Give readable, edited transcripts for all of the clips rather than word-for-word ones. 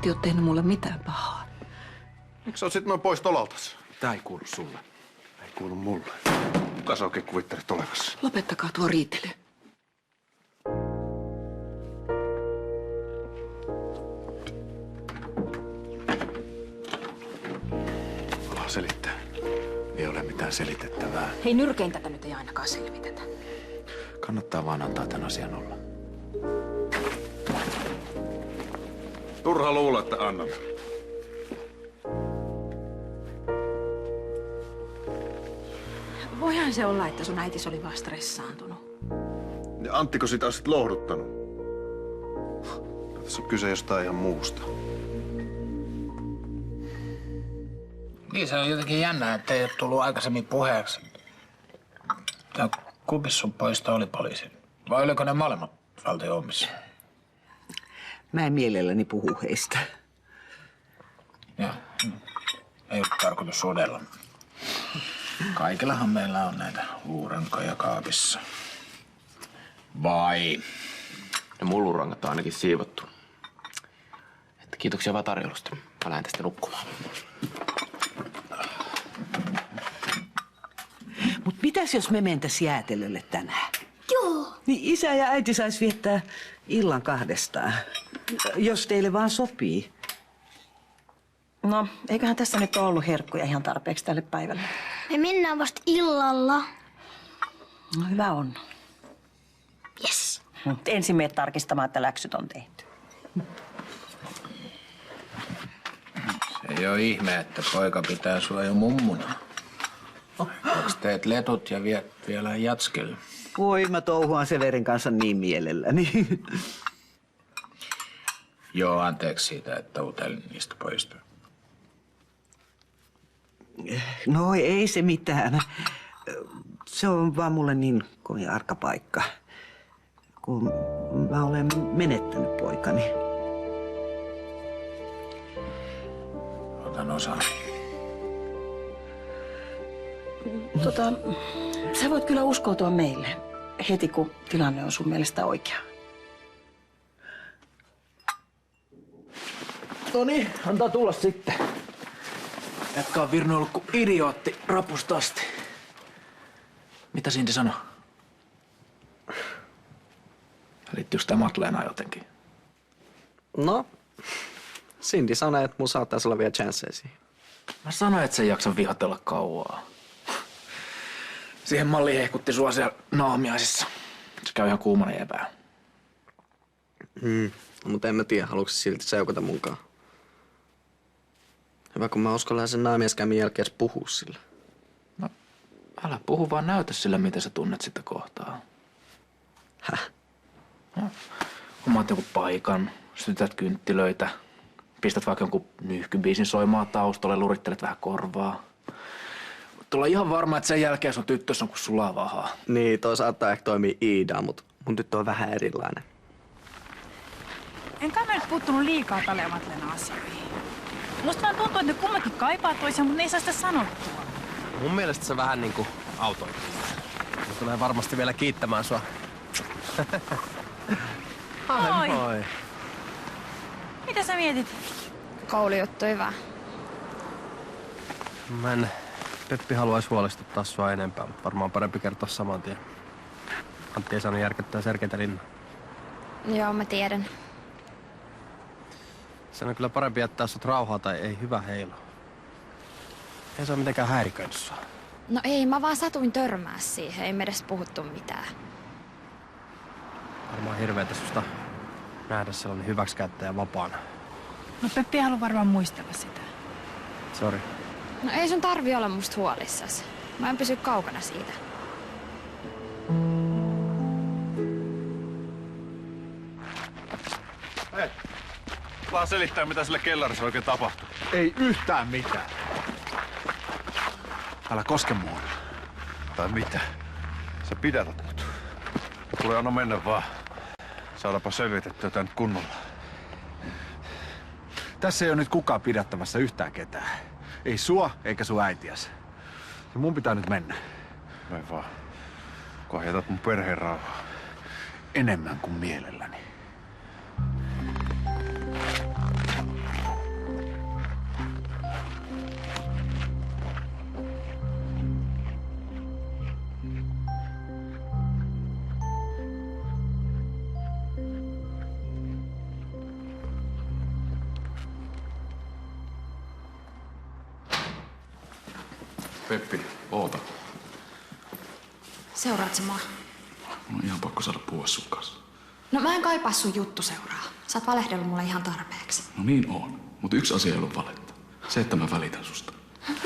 Ei ole tehnyt mulle mitään pahaa. Miksi sä oot sit noin pois tolaltas? Tää ei kuulu sulle. Ei kuulu mulle. Kuka sä oikein kuvittelet olevassa? Lopettakaa tuo riitely. Ollaan selittää. Ei ole mitään selitettävää. Hei, nyrkein tätä nyt ei ainakaan selvitetä. Kannattaa vaan antaa tämän asian olla. Turha luulla, että annan. Voihan se olla, että sun äitis oli vaan stressaantunut. Ja Anttiko sitä on sit lohduttanut? Tässä on kyse jostain ihan muusta. Niin, se on jotenkin jännää, että ei ole tullut aikaisemmin puheeksi. Tämä Kubissun poisto oli poliisin. Vai oliko ne molemmat valtion omissa? Mä en mielelläni puhu heistä. Joo. Ei ole tarkoitus sodella. Kaikillahan meillä on näitä luurankoja kaapissa. Vai? Ne mun luurangat on ainakin siivottu. Että kiitoksia vaan tarjolusta. Mä lähden tästä nukkumaan. Mut mitäs jos me mentäis jäätelölle tänään? Joo. Niin isä ja äiti sais viettää illan kahdestaan. Jos teille vaan sopii. No, eiköhän tässä nyt ole ollut herkkuja ihan tarpeeksi tälle päivälle. Me mennään vasta illalla. No, hyvä on. Yes. Ensin menet tarkistamaan, että läksyt on tehty. Se ei ole ihme, että poika pitää sua jo mummuna. Onks teet letut ja viet vielä jatskelle? Voi, mä touhuan Severin kanssa niin mielelläni. Joo, anteeksi siitä, että utelin niistä poista. No ei se mitään. Se on vaan mulle niin kovin arka paikka, kun mä olen menettänyt poikani. Otan osaa. Sä voit kyllä uskoutua meille heti, kun tilanne on sun mielestä oikea. No niin, antaa tulla sitten. Jätkä on virnoillut kuin idiootti rapusta asti. Mitä Cindy sanoi? Liittyykö tämä Madlenaan jotenkin? No, Cindy sanoi, että mun saattaisi olla vielä chanceja siihen. Mä sanoin, että se ei jaksa vihatella kauaa. Siihen malliin hehkutti sua siellä naamiaisissa. Se käy ihan kuumana jääpää. Mutta en mä tiedä, haluatko silti seukata munkaan. Hyvä, kun mä uskallan sen naamieskämmin jälkeen edes puhua sillä. No, älä puhu, vaan näytä sillä, miten sä tunnet sitä kohtaa. Häh? No, omaat jonkun paikan, sytytät kynttilöitä, pistät vaikka jonkun nyyhkybiisin soimaan taustalle, lurittelet vähän korvaa. Tulla ihan varma, että sen jälkeen sun tyttös on kuin sulaa vahaa. Niin, toi saattaa ehkä toimia Iida, mutta mun tyttö on vähän erilainen. Enkä mä nyt puuttunut liikaa Kalle ja Madlena asioihin. Musta vaan tuntuu, että ne kummatkin kaipaa toisiaan, mutta ne ei saa sitä sanottua. Mun mielestä se vähän niinku autoilu. Se tulee varmasti vielä kiittämään sua. Moi. Mitä sä mietit? Koulijuttu hyvä. Peppi haluaisi huolestuttaa sua enempää, mutta varmaan parempi kertoa saman tien. Antti ei saanut järkyttää Sergeitä linnaa. Joo, mä tiedän. Sen on kyllä parempi jättää sut rauhaa tai ei hyvä heilo. Ei se ole mitenkään häiriköinyt sua. No ei, mä vaan satuin törmää siihen. Ei me edes puhuttu mitään. Varmaan hirveetä susta nähdä sellainen hyväksikäyttäjä vapaana. No Peppi ei halua varmaan muistella sitä. Sori. No ei sun tarvi olla musta huolissas. Mä en pysy kaukana siitä. Hei, vaan selittää, mitä sille kellarissa oikein tapahtuu. Ei yhtään mitään. Älä koske mua. Tai mitä? Sä pidätät mut. Tule anna mennä vaan. Saadapa selvitettyä tän kunnolla. Tässä ei ole nyt kukaan pidättämässä yhtään ketään. Ei sua eikä sun äitiäs. Ja mun pitää nyt mennä. Mene vaan. Kun jätät mun perheen rauhaa. Enemmän kuin mielelläni. Peppi, oota. Seuraat sä mua? Mun on ihan pakko saada puhua sun kanssa. No mä en kaipaa sun juttu seuraa. Sä oot valehdellut mulle ihan tarpeeksi. No niin on, mutta yksi asia ei ole valetta. Se, että mä välitän susta.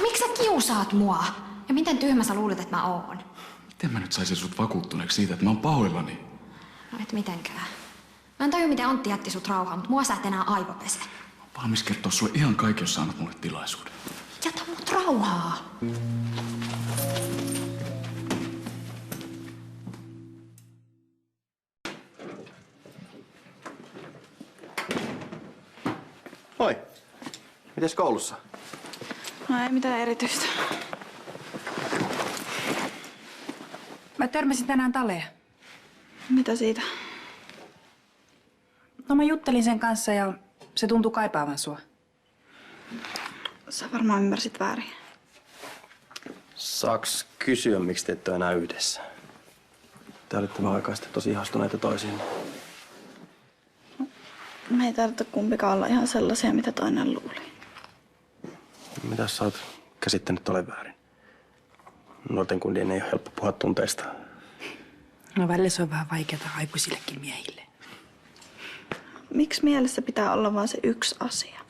Miksi sä kiusaat mua? Ja miten tyhmä sä luulet, että mä oon? Miten mä nyt saisin sut vakuuttuneeksi siitä, että mä oon pahoillani? No et mitenkään. Mä en tajua, miten Antti jätti sut rauhaan, mutta mua sä et enää aivopese. Mä oon valmis kertoa sulle ihan kaikki, jos sä annat mulle tilaisuuden. Jätä mut rauhaa. Moi. Mites koulussa? No ei mitään erityistä. Mä törmäsin tänään Taleen. Mitä siitä? No mä juttelin sen kanssa ja se tuntui kaipaavan sua. Sä varmaan ymmärsit väärin. Saaks kysyä, miksi te ette ole enää yhdessä? Te olitte vähän aikaa sitten tosi ihastuneita toisiin. Me ei tarvitse kumpikaan olla ihan sellaisia, mitä toinen luuli. Mitä sä oot käsittänyt ole väärin? Nuorten kundien ei ole helppo puhua tunteista. No välillä se on vähän vaikeaa aikuisillekin miehille. Miksi mielessä pitää olla vain se yksi asia?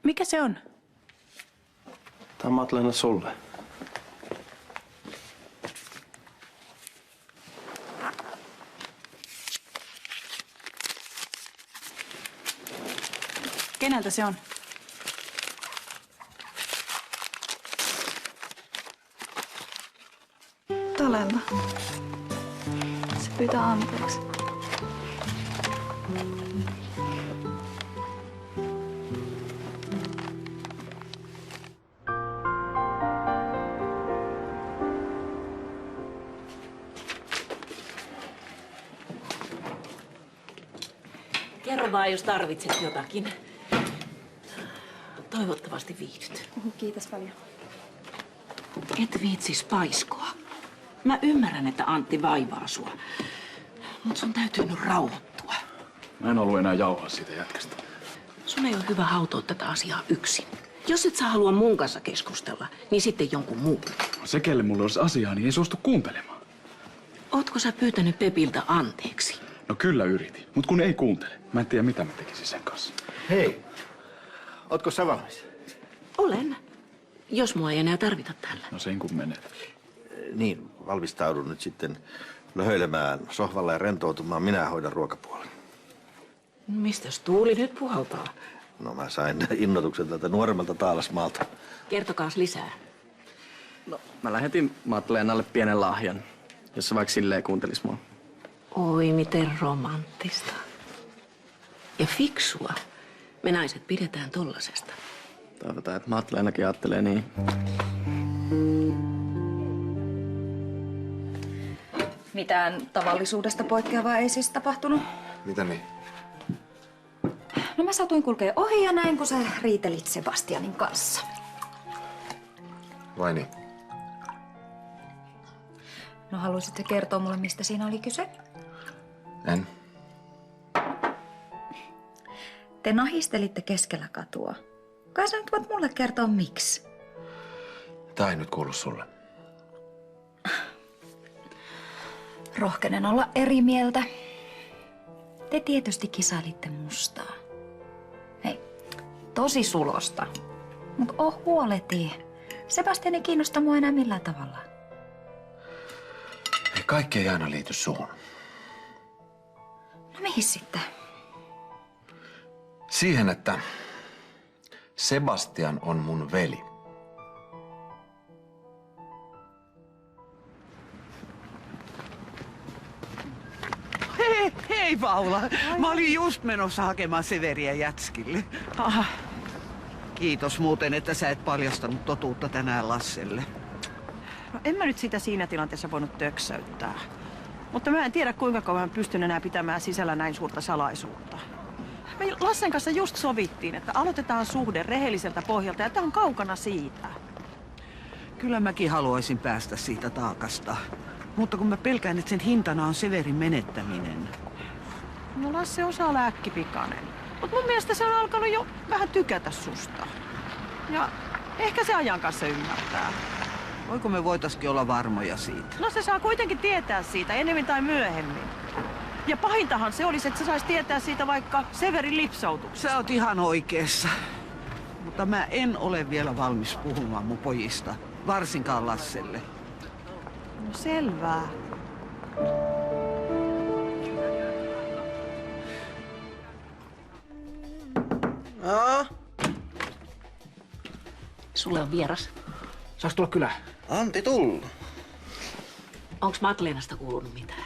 Mikä se on? Tää on Madlena sulle. Keneltä se on? Talelta. Se pyytää anteeksi. Kerro vaan, jos tarvitset jotakin. Toivottavasti viihdyt. Kiitos paljon. Et viitsis paiskoa. Mä ymmärrän, että Antti vaivaa sua. Mut sun täytyy nyt rauhoittua. Mä en ollut enää jauhaa siitä jätkästä. Sun ei ole hyvä hautoa tätä asiaa yksin. Jos et sä halua mun kanssa keskustella, niin sitten jonkun muun. Se, kelle mulle olisi asiaa, niin ei suostu kuuntelemaan. Ootko sä pyytänyt Pepiltä anteeksi? No kyllä yritin, mutta kun ei kuuntele. Mä en tiedä, mitä mä tekisin sen kanssa. Hei, ootko sä valmis? Olen. Jos mua ei enää tarvita täällä. No sen kun menee. Niin, valmistaudun nyt sitten löhöilemään sohvalla ja rentoutumaan. Minä hoidan ruokapuolen. Mistäs tuuli nyt puhaltaa? No mä sain innotuksen tältä nuoremmalta Taalasmaalta. Kertokaas lisää. No, mä lähetin Madlenalle pienen lahjan, jos se vaikka silleen kuuntelis mua. Oi, miten romanttista. Ja fiksua. Me naiset pidetään tollasesta. Toivotaan, että Madlenakin ajattelee niin. Mitään tavallisuudesta poikkeavaa ei siis tapahtunut. Mitä niin? No mä satuin kulkea ohi ja näin, kun sä riitelit Sebastianin kanssa. Vai niin? No haluaisitko kertoa mulle, mistä siinä oli kyse? En. Te nahistelitte keskellä katua. Kai sä nyt voit mulle kertoa, miksi? Tää ei nyt kuulu sulle. Rohkenen olla eri mieltä. Te tietysti kisailitte mustaa. Hei, tosi sulosta. Mut huoleti. Sebastian ei kiinnosta mua enää millään tavalla. Ei, kaikki ei aina liity suhun. No mihin sitten? Siihen, että Sebastian on mun veli. Hei Paula, mä olin just menossa hakemaan Severiä Jätskille. Aha. Kiitos muuten, että sä et paljastanut totuutta tänään Lasselle. No, en mä nyt sitä siinä tilanteessa voinut töksäyttää. Mutta mä en tiedä, kuinka kauan mä pystyn enää pitämään sisällä näin suurta salaisuutta. Me Lassen kanssa just sovittiin, että aloitetaan suhde rehelliseltä pohjalta ja tää on kaukana siitä. Kyllä mäkin haluaisin päästä siitä taakasta. Mutta kun mä pelkään, että sen hintana on Severin menettäminen. No Lasse osaa läkkipikainen. Mut mun mielestä se on alkanut jo vähän tykätä susta. Ja ehkä se ajan kanssa ymmärtää. Voiko me voitaisiin olla varmoja siitä? No se saa kuitenkin tietää siitä enemmän tai myöhemmin. Ja pahintahan se olisi, että se saisi tietää siitä vaikka Severin lipsautuksesta. Sä oot ihan oikeassa. Mutta mä en ole vielä valmis puhumaan mun pojista. Varsinkaan Lasselle. No selvää. Sulle on vieras. Saaks tulla kylään? Antti tullut. Onks Madlenasta kuulunut mitään?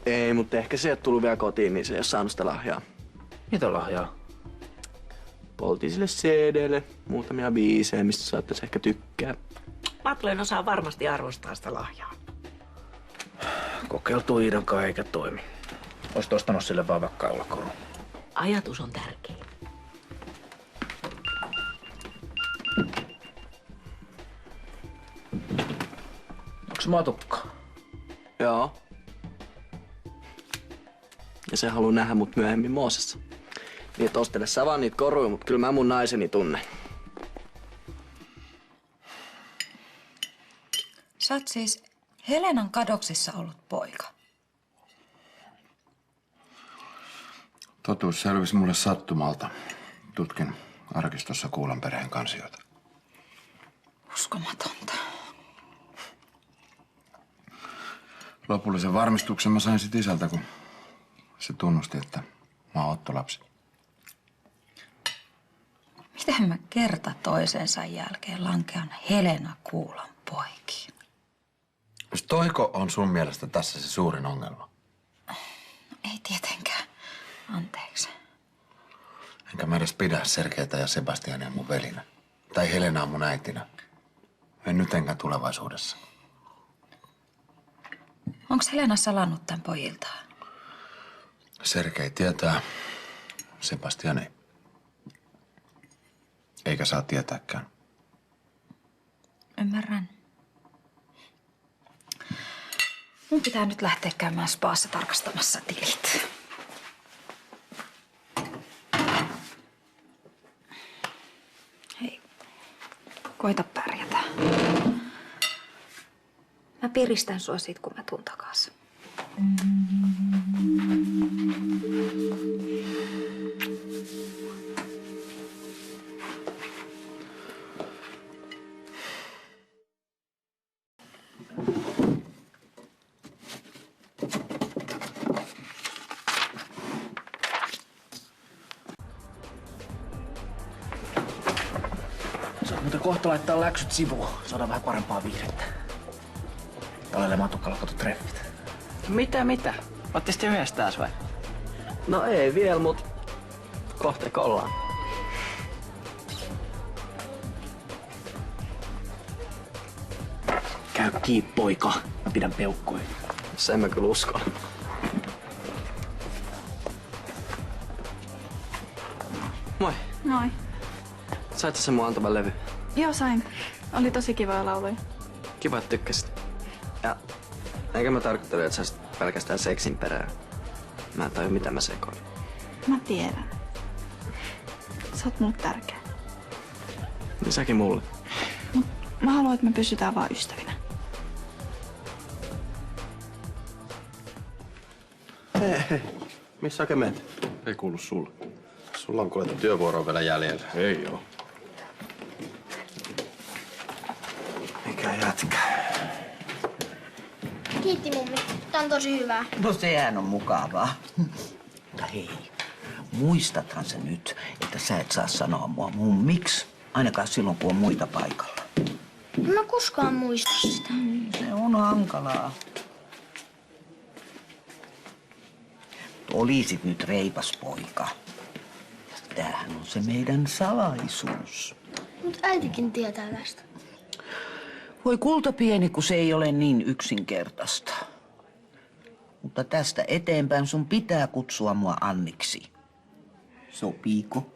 Ei, mutta ehkä se ei ole tullut vielä kotiin, niin se ei ole saanut sitä lahjaa. Mitä lahjaa? Poltiin sille CDlle muutamia biisejä, mistä saattaisi ehkä tykkää. Madlen osaa varmasti arvostaa sitä lahjaa. Kokeiltu Iidankaan eikä toimi. Oisit ostanut sille vaan vaikka kaulakoru. Ajatus on tärkeä. Onko se matukka? Joo. Ja se haluaa nähdä mut myöhemmin Moosessa. Niin et ostele sä vaan niitä koruja, mut kyllä mä mun naiseni tunnen. Sä oot siis Helenan kadoksissa ollut poika. Totuus selvisi mulle sattumalta. Tutkin arkistossa Kuulan perheen kansioita. Uskomatonta. Lopullisen varmistuksen mä sain sit isältä, kun se tunnusti, että mä oon ottolapsi. Miten mä kerta toisensa jälkeen lankean Helena Kuulan poikiin? Jos toiko on sun mielestä tässä se suurin ongelma? No, ei tietenkään. Anteeksi. Enkä mä edes pidä Sergeitä ja Sebastiania mun velinä. Tai Helenaa mun äitinä. En nyt enkä tulevaisuudessa. Onks Helena salannut tän pojiltaan? Sergei tietää, Sebastian ei. Eikä saa tietääkään. Ymmärrän. Mun pitää nyt lähteä käymään spaassa tarkastamassa tilit. Hei, koita pärjätä. Mä piristän sua sit, kun mä tuun takas. Saat muuten kohta laittaa läksyt sivuun. Saadaan vähän parempaa viihdettä. Talelle matukalla kato treffit. Mitä? Ootte sitten yhdessä taas vai? No ei vielä, mut kohteko ollaan. Käy kiinni, poika. Mä pidän peukkoja. Sen mä kyllä uskon. Moi. Moi. Sait sen mun antaman levy? Joo, sain. Oli tosi kiva lauluja. Kiva, että tykkäsit. Ja eikä mä tarkoittele, että sä olisit pelkästään seksin perään. Mä en tajua, mitä mä sekoin. Mä tiedän. Sä oot mulle tärkeä. Niin säkin mulle. Mä haluan, että me pysytään vaan ystävinä. Hei. Missä oikein menet? Ei kuulu sulle. Sulla on kuule työvuoroa vielä jäljellä. Ei oo. Mikä jätkä? Kiitti mummi. Tää on tosi hyvää. No sehän on mukavaa. Mutta hei, muistathan se nyt, että sä et saa sanoa mua mummiksi, ainakaan silloin kun on muita paikalla. En mä koskaan muista sitä. Se on hankalaa. Olisit nyt reipas poika. Tämähän on se meidän salaisuus. Mut äitikin tietää tästä. Voi kultapieni, kun se ei ole niin yksinkertaista. Mutta tästä eteenpäin sun pitää kutsua mua Anniksi. Sopiiko?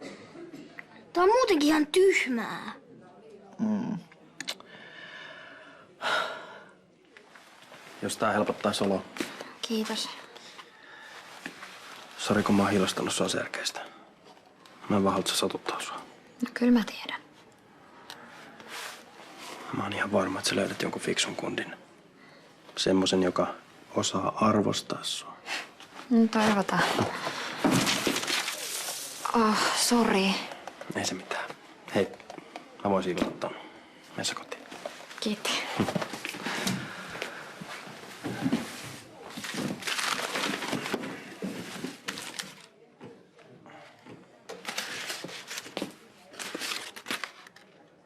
Tää on muutenkin ihan tyhmää. Jos tää helpottaisi oloa. Kiitos. Sori, kun mä oon hiilostanut sua selkeästä. Mä en vaan halua, että se satuttaa sua. No kyllä mä tiedän. Mä oon ihan varma, että sä löydät jonkun fiksun kundin. Semmosen, joka osaa arvostaa sua. Toivotaan. Sori. Ei se mitään. Hei, mä voin siivota ton. Mene sä kotiin. Kiitti.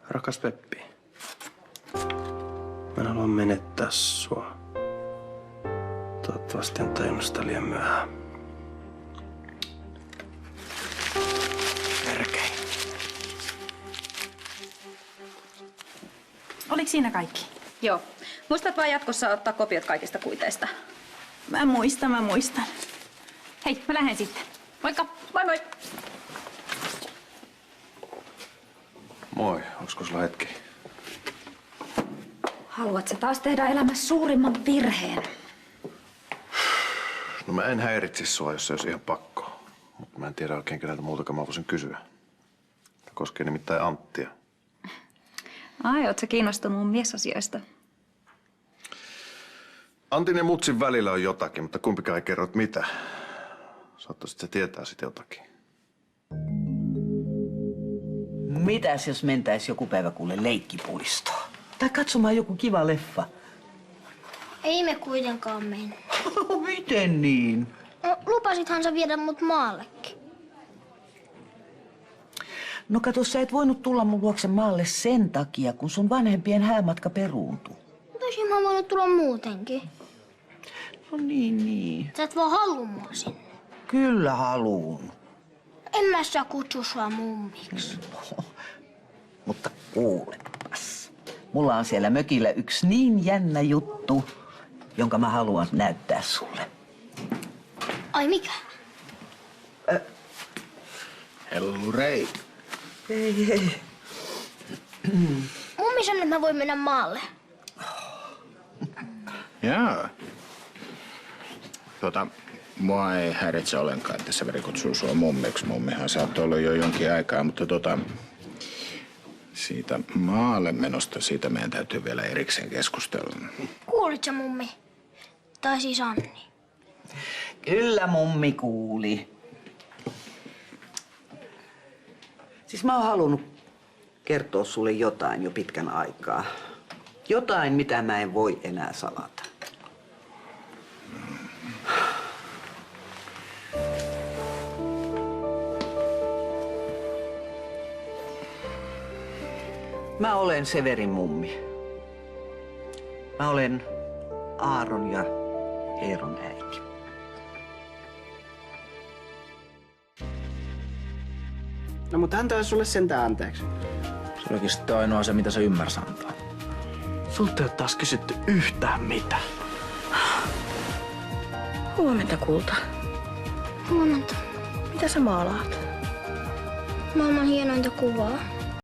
Rakas Peppi. Mä en halua menettää sua. Toivottavasti en tajunnut sitä liian myöhään. Merkei. Oliko siinä kaikki? Joo. Muistat vaan jatkossa ottaa kopiot kaikista kuiteista. Mä muistan. Hei, mä lähden sitten. Moikka! Moi moi! Moi, olisiko sulla hetki? Haluatko taas tehdä elämässä suurimman virheen? No mä en häiritsi sua, jos se olisi ihan pakko. Mutta mä en tiedä oikein keneltä muutakaan mä voisin kysyä. Se koskee nimittäin Anttia. Ai, ootko kiinnostunut mun miesasioista? Antin ja Mutsin välillä on jotakin, mutta kumpikaan ei kerro, että mitä. Saattaisit se tietää sitten jotakin. Mitäs jos mentäis joku päivä kuule leikkipuistoon? Tai katsomaan joku kiva leffa? Ei me kuitenkaan mennä. Miten niin? No, lupasithan sä viedä mut maallekin. No kato, sä et voinut tulla mun luokse maalle sen takia, kun sun vanhempien häämatka peruuntui. Mutta olisin mä voinut tulla muutenkin. No niin. Sä et vaan halua mua sinne. Kyllä haluun. En mä saa kutsua sua mummiksi. Mutta kuulepas. Mulla on siellä mökillä yksi niin jännä juttu, jonka mä haluan näyttää sulle. Ai mikä? Hellurei. Ei. Mummi sanoi, että mä voin mennä maalle. Jaa. Mua ei häiritse ollenkaan, että Severi kutsuu sua mummiksi. Mummihan saattoi olla jo jonkin aikaa, mutta siitä maalle menosta, siitä meidän täytyy vielä erikseen keskustella. Kuulit sä, mummi? Tai siis Anni. Kyllä mummi kuuli. Siis mä oon halunnut kertoa sulle jotain jo pitkän aikaa. Jotain, mitä mä en voi enää salata. Mä olen Severin mummi. Mä olen Aaron ja Eeron äiti. No mut hän toi sulle sentään anteeksi. Se olikin sitten ainoa se, mitä se ymmärsi antaa. Sulta ei oo taas kysytty yhtään mitään. Huomenta, kulta. Huomenta. Mitä sä maalaat? Maailman hienointa kuvaa.